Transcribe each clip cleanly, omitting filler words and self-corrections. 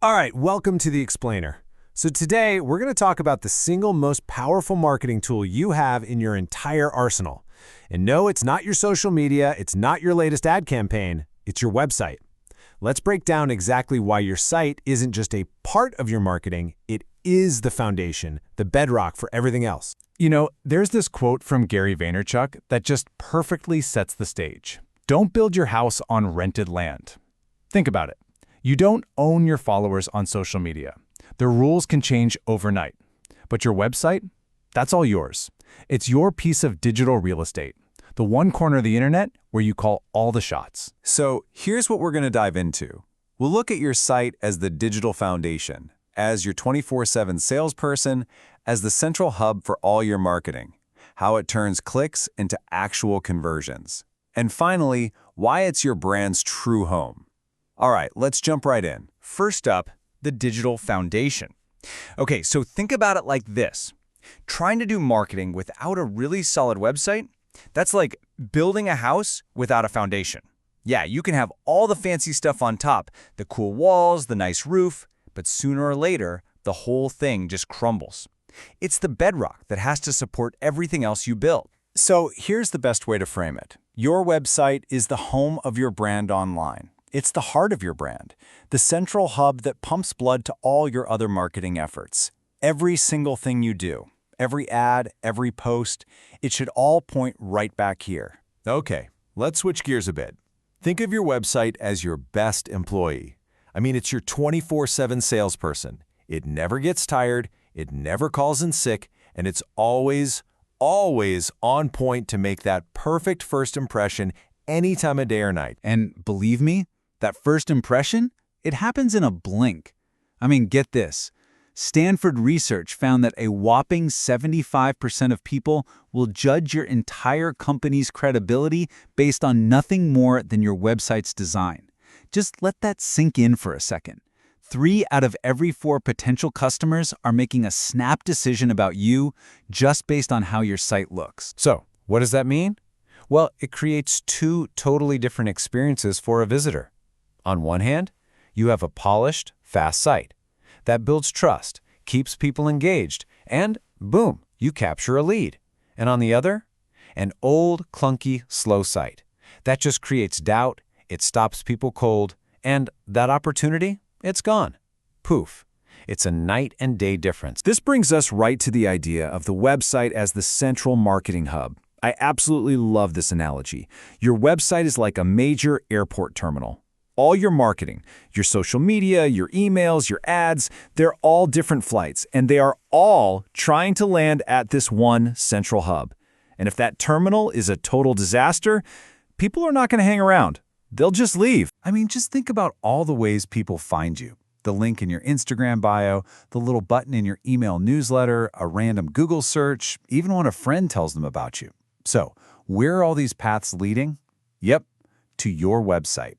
All right, welcome to The Explainer. So today, we're going to talk about the single most powerful marketing tool you have in your entire arsenal. And no, it's not your social media, it's not your latest ad campaign, it's your website. Let's break down exactly why your site isn't just a part of your marketing, it is the foundation, the bedrock for everything else. You know, there's this quote from Gary Vaynerchuk that just perfectly sets the stage. Don't build your house on rented land. Think about it. You don't own your followers on social media. The rules can change overnight. But your website? That's all yours. It's your piece of digital real estate. The one corner of the internet where you call all the shots. So here's what we're going to dive into. We'll look at your site as the digital foundation, as your 24/7 salesperson, as the central hub for all your marketing, how it turns clicks into actual conversions, and finally, why it's your brand's true home. All right, let's jump right in. First up, the digital foundation. Okay, so think about it like this. Trying to do marketing without a really solid website, that's like building a house without a foundation. Yeah, you can have all the fancy stuff on top, the cool walls, the nice roof, but sooner or later, the whole thing just crumbles. It's the bedrock that has to support everything else you build. So here's the best way to frame it. Your website is the home of your brand online. It's the heart of your brand, the central hub that pumps blood to all your other marketing efforts. Every single thing you do, every ad, every post, it should all point right back here. Okay, let's switch gears a bit. Think of your website as your best employee. I mean, it's your 24/7 salesperson. It never gets tired, it never calls in sick, and it's always on point to make that perfect first impression any time of day or night. And believe me, that first impression, it happens in a blink. I mean, get this. Stanford research found that a whopping 75% of people will judge your entire company's credibility based on nothing more than your website's design. Just let that sink in for a second. 3 out of every 4 potential customers are making a snap decision about you just based on how your site looks. So, what does that mean? Well, it creates 2 totally different experiences for a visitor. On one hand, you have a polished, fast site that builds trust, keeps people engaged, and boom, you capture a lead. And on the other, an old, clunky, slow site that just creates doubt, it stops people cold, and that opportunity, it's gone. Poof. It's a night and day difference. This brings us right to the idea of the website as the central marketing hub. I absolutely love this analogy. Your website is like a major airport terminal. All your marketing, your social media, your emails, your ads, they're all different flights, and they are all trying to land at this one central hub. And if that terminal is a total disaster, people are not going to hang around. They'll just leave. I mean, just think about all the ways people find you. The link in your Instagram bio, the little button in your email newsletter, a random Google search, even when a friend tells them about you. So, where are all these paths leading? Yep, to your website.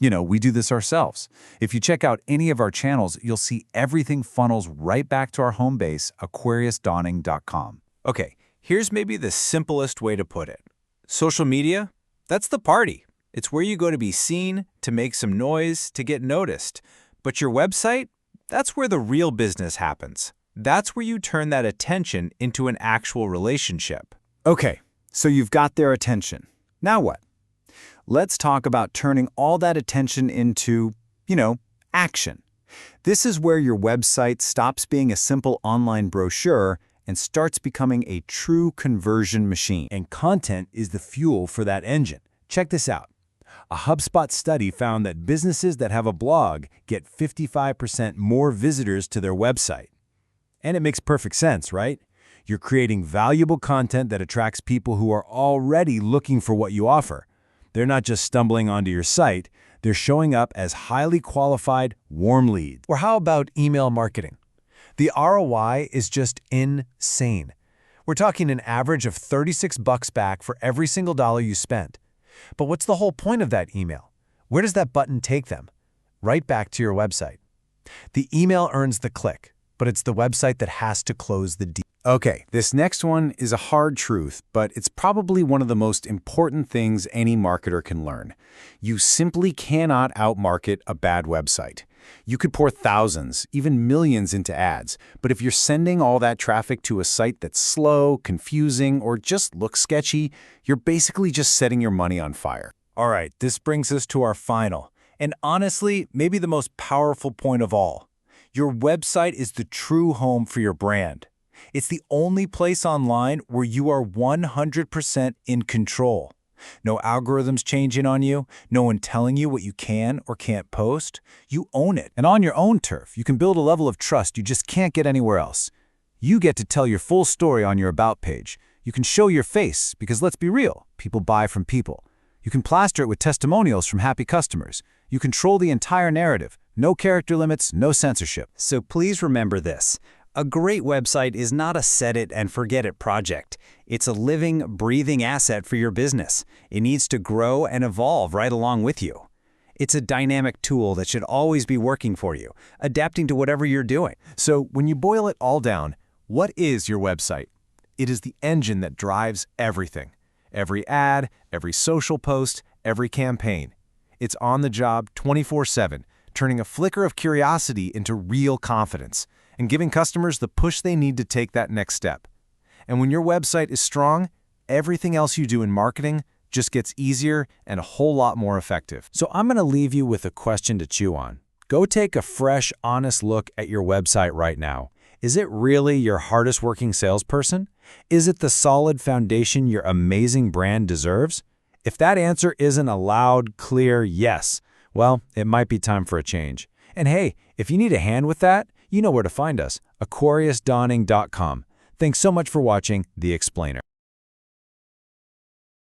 You know, we do this ourselves. If you check out any of our channels, you'll see everything funnels right back to our home base, AquariusDawning.com. Okay, here's maybe the simplest way to put it. Social media, that's the party. It's where you go to be seen, to make some noise, to get noticed. But your website, that's where the real business happens. That's where you turn that attention into an actual relationship. Okay, so you've got their attention. Now what? Let's talk about turning all that attention into, action. This is where your website stops being a simple online brochure and starts becoming a true conversion machine. And content is the fuel for that engine. Check this out. A HubSpot study found that businesses that have a blog get 55% more visitors to their website. And it makes perfect sense, right? You're creating valuable content that attracts people who are already looking for what you offer. They're not just stumbling onto your site, they're showing up as highly qualified, warm leads. Or how about email marketing? The ROI is just insane. We're talking an average of $36 back for every single dollar you spent. But what's the whole point of that email? Where does that button take them? Right back to your website. The email earns the click, but it's the website that has to close the deal. Okay, this next one is a hard truth, but it's probably one of the most important things any marketer can learn. You simply cannot outmarket a bad website. You could pour thousands, even millions into ads, but if you're sending all that traffic to a site that's slow, confusing, or just looks sketchy, you're basically just setting your money on fire. All right, this brings us to our final, and honestly, maybe the most powerful point of all. Your website is the true home for your brand. It's the only place online where you are 100% in control. No algorithms changing on you, no one telling you what you can or can't post. You own it. And on your own turf, you can build a level of trust you just can't get anywhere else. You get to tell your full story on your About page. You can show your face, because let's be real, people buy from people. You can plaster it with testimonials from happy customers. You control the entire narrative. No character limits, no censorship. So please remember this. A great website is not a set-it-and-forget-it project. It's a living, breathing asset for your business. It needs to grow and evolve right along with you. It's a dynamic tool that should always be working for you, adapting to whatever you're doing. So when you boil it all down, what is your website? It is the engine that drives everything. Every ad, every social post, every campaign. It's on the job 24/7, turning a flicker of curiosity into real confidence, and giving customers the push they need to take that next step. And when your website is strong, everything else you do in marketing just gets easier and a whole lot more effective. So I'm going to leave you with a question to chew on. Go take a fresh, honest look at your website right now. Is it really your hardest working salesperson? Is it the solid foundation your amazing brand deserves? If that answer isn't a loud, clear yes, well, it might be time for a change. And hey, if you need a hand with that, you know where to find us, AquariusDawning.com. Thanks so much for watching The Explainer.